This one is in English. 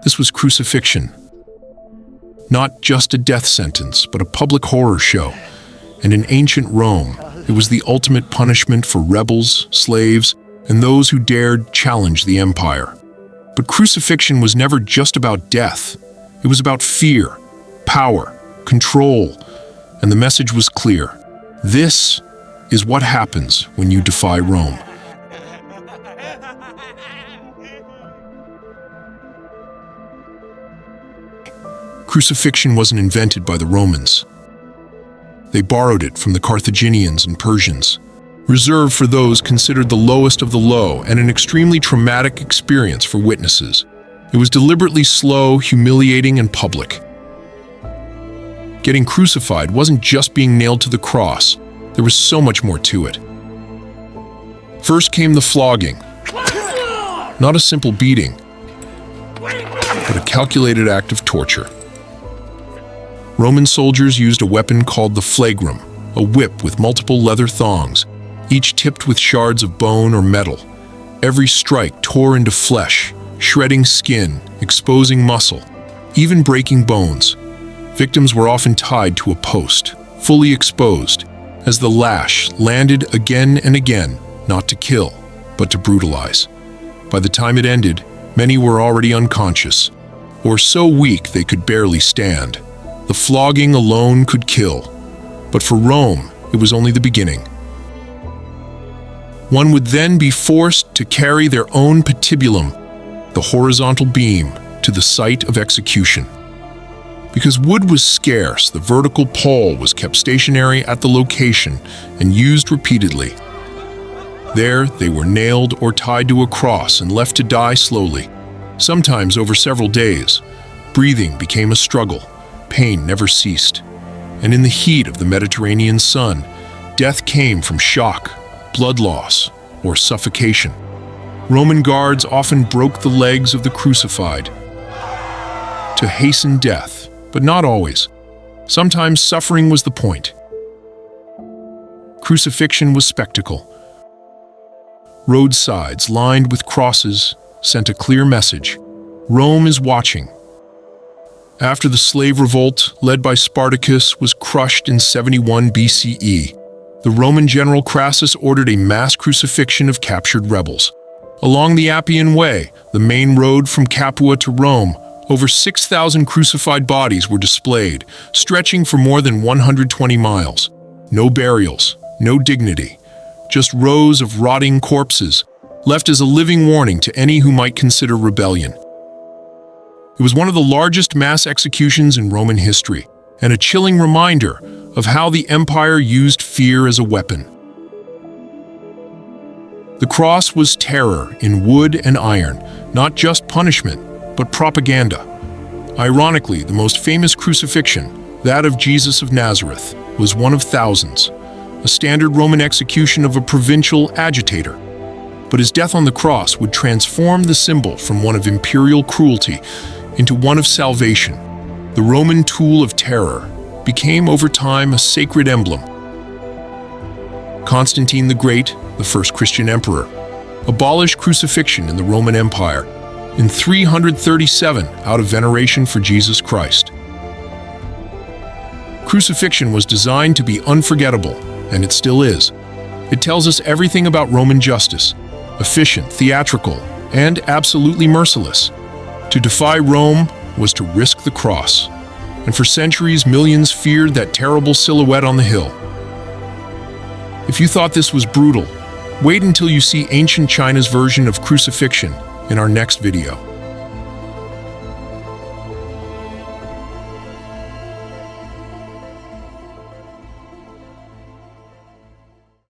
This was crucifixion. Not just a death sentence, but a public horror show. And in ancient Rome, it was the ultimate punishment for rebels, slaves, and those who dared challenge the empire. But crucifixion was never just about death. It was about fear, power, control, and the message was clear. This is what happens when you defy Rome. Crucifixion wasn't invented by the Romans. They borrowed it from the Carthaginians and Persians, reserved for those considered the lowest of the low and an extremely traumatic experience for witnesses. It was deliberately slow, humiliating, and public. Getting crucified wasn't just being nailed to the cross. There was so much more to it. First came the flogging. Not a simple beating, but a calculated act of torture. Roman soldiers used a weapon called the flagrum, a whip with multiple leather thongs, each tipped with shards of bone or metal. Every strike tore into flesh, shredding skin, exposing muscle, even breaking bones. Victims were often tied to a post, fully exposed, as the lash landed again and again, not to kill, but to brutalize. By the time it ended, many were already unconscious, or so weak they could barely stand. The flogging alone could kill, but for Rome, it was only the beginning. One would then be forced to carry their own patibulum, the horizontal beam, to the site of execution. Because wood was scarce, the vertical pole was kept stationary at the location and used repeatedly. There, they were nailed or tied to a cross and left to die slowly, sometimes over several days. Breathing became a struggle. Pain never ceased. And in the heat of the Mediterranean sun, death came from shock, blood loss, or suffocation. Roman guards often broke the legs of the crucified to hasten death, but not always. Sometimes suffering was the point. Crucifixion was spectacle. Roadsides lined with crosses sent a clear message: Rome is watching. After the slave revolt, led by Spartacus, was crushed in 71 BCE, the Roman general Crassus ordered a mass crucifixion of captured rebels. Along the Appian Way, the main road from Capua to Rome, over 6,000 crucified bodies were displayed, stretching for more than 120 miles. No burials, no dignity, just rows of rotting corpses, left as a living warning to any who might consider rebellion. It was one of the largest mass executions in Roman history, and a chilling reminder of how the empire used fear as a weapon. The cross was terror in wood and iron, not just punishment, but propaganda. Ironically, the most famous crucifixion, that of Jesus of Nazareth, was one of thousands, a standard Roman execution of a provincial agitator. But his death on the cross would transform the symbol from one of imperial cruelty into one of salvation. The Roman tool of terror became over time a sacred emblem. Constantine the Great, the first Christian emperor, abolished crucifixion in the Roman Empire in 337 out of veneration for Jesus Christ. Crucifixion was designed to be unforgettable, and it still is. It tells us everything about Roman justice: efficient, theatrical, and absolutely merciless. To defy Rome was to risk the cross, and for centuries millions feared that terrible silhouette on the hill. If you thought this was brutal, wait until you see ancient China's version of crucifixion in our next video.